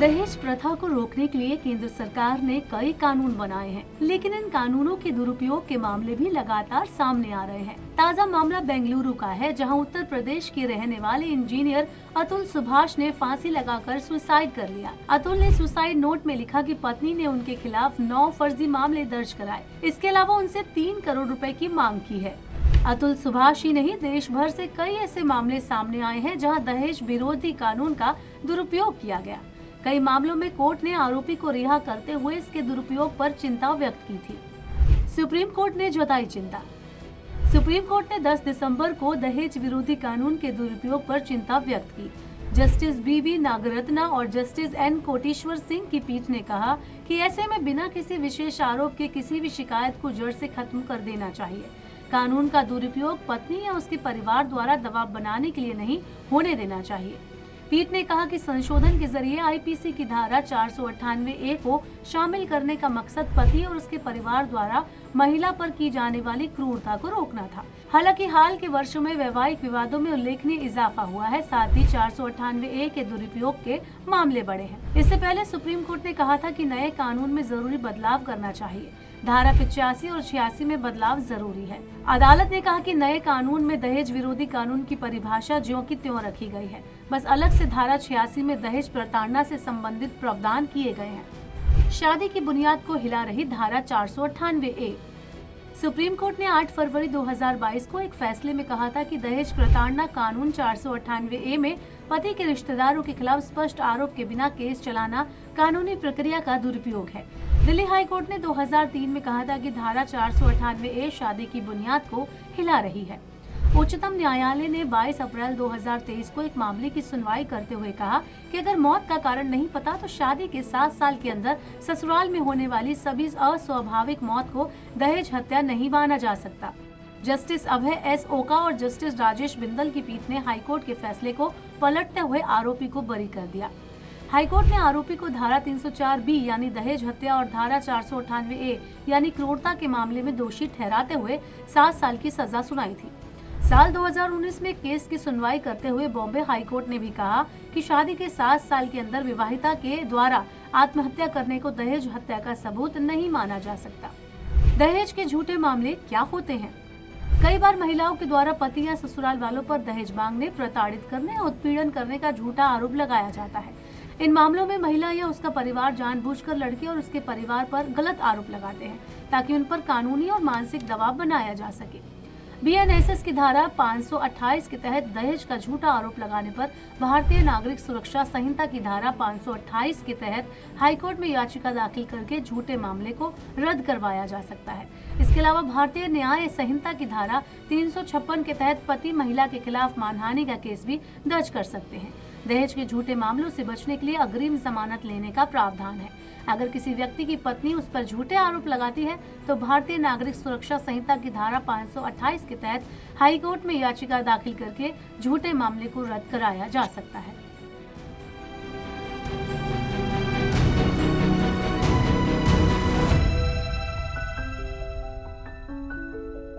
दहेज प्रथा को रोकने के लिए केंद्र सरकार ने कई कानून बनाए हैं, लेकिन इन कानूनों के दुरुपयोग के मामले भी लगातार सामने आ रहे हैं। ताज़ा मामला बेंगलुरु का है, जहां उत्तर प्रदेश के रहने वाले इंजीनियर अतुल सुभाष ने फांसी लगाकर सुसाइड कर लिया। अतुल ने सुसाइड नोट में लिखा कि पत्नी ने उनके खिलाफ 9 फर्जी मामले दर्ज कराए। इसके अलावा उनसे 3 करोड़ रुपए की मांग की है। अतुल सुभाष ही नहीं, देश भर से कई ऐसे मामले सामने आए हैं जहां दहेज विरोधी कानून का दुरुपयोग किया गया। कई मामलों में कोर्ट ने आरोपी को रिहा करते हुए इसके दुरुपयोग पर चिंता व्यक्त की थी। सुप्रीम कोर्ट ने जताई चिंता। सुप्रीम कोर्ट ने 10 दिसंबर को दहेज विरोधी कानून के दुरुपयोग पर चिंता व्यक्त की। जस्टिस BV नागरत्ना और जस्टिस N कोटेश्वर सिंह की पीठ ने कहा कि ऐसे में बिना किसी विशेष आरोप के किसी भी शिकायत को जड़ से खत्म कर देना चाहिए। कानून का दुरुपयोग पत्नी या उसके परिवार द्वारा दबाव बनाने के लिए नहीं होने देना चाहिए। पीठ ने कहा कि संशोधन के जरिए IPC की धारा 498A को शामिल करने का मकसद पति और उसके परिवार द्वारा महिला पर की जाने वाली क्रूरता को रोकना था। हालांकि हाल के वर्षों में वैवाहिक विवादों में उल्लेखनीय इजाफा हुआ है, साथ ही 498A के दुरुपयोग के मामले बढ़े हैं। इससे पहले सुप्रीम कोर्ट ने कहा था कि नए कानून में जरूरी बदलाव करना चाहिए। धारा 85 और 86 में बदलाव जरूरी है। अदालत ने कहा कि नए कानून में दहेज विरोधी कानून की परिभाषा ज्यों की त्यों रखी गई है, बस अलग से धारा 86 में दहेज प्रताड़ना से संबंधित प्रावधान किए गए हैं। शादी की बुनियाद को हिला रही धारा 498A। सुप्रीम कोर्ट ने 8 फरवरी 2022 को एक फैसले में कहा था कि दहेज प्रताड़ना कानून 498A में पति के रिश्तेदारों के खिलाफ स्पष्ट आरोप के बिना केस चलाना कानूनी प्रक्रिया का दुरुपयोग है। दिल्ली हाई कोर्ट ने 2003 में कहा था कि धारा 498A शादी की बुनियाद को हिला रही है। उच्चतम न्यायालय ने 22 अप्रैल 2023 को एक मामले की सुनवाई करते हुए कहा कि अगर मौत का कारण नहीं पता तो शादी के 7 साल के अंदर ससुराल में होने वाली सभी अस्वाभाविक मौत को दहेज हत्या नहीं माना जा सकता। जस्टिस अभय S ओका और जस्टिस राजेश बिंदल की पीठ ने हाईकोर्ट के फैसले को पलटते हुए आरोपी को बरी कर दिया। हाईकोर्ट ने आरोपी को धारा 304B यानी दहेज हत्या और धारा 498A यानी क्रूरता के मामले में दोषी ठहराते हुए 7 साल की सजा सुनाई थी। साल 2019 में केस की सुनवाई करते हुए बॉम्बे हाईकोर्ट ने भी कहा कि शादी के 7 साल के अंदर विवाहिता के द्वारा आत्महत्या करने को दहेज हत्या का सबूत नहीं माना जा सकता। दहेज के झूठे मामले क्या होते हैं? कई बार महिलाओं के द्वारा पति या ससुराल वालों पर दहेज मांगने, प्रताड़ित करने और उत्पीड़न करने का झूठा आरोप लगाया जाता है। इन मामलों में महिला या उसका परिवार जानबूझकर लड़के और उसके परिवार पर गलत आरोप लगाते हैं ताकि उन पर कानूनी और मानसिक दबाव बनाया जा सके। BNSS की धारा 528 के तहत दहेज का झूठा आरोप लगाने पर भारतीय नागरिक सुरक्षा संहिता की धारा 528 के तहत हाईकोर्ट में याचिका दाखिल करके झूठे मामले को रद्द करवाया जा सकता है। इसके अलावा भारतीय न्याय संहिता की धारा 356 के तहत पति महिला के खिलाफ मानहानि का केस भी दर्ज कर सकते हैं। दहेज के झूठे मामलों से बचने के लिए अग्रिम जमानत लेने का प्रावधान है। अगर किसी व्यक्ति की पत्नी उस पर झूठे आरोप लगाती है तो भारतीय नागरिक सुरक्षा संहिता की धारा 528 के तहत हाईकोर्ट में याचिका दाखिल करके झूठे मामले को रद्द कराया जा सकता है।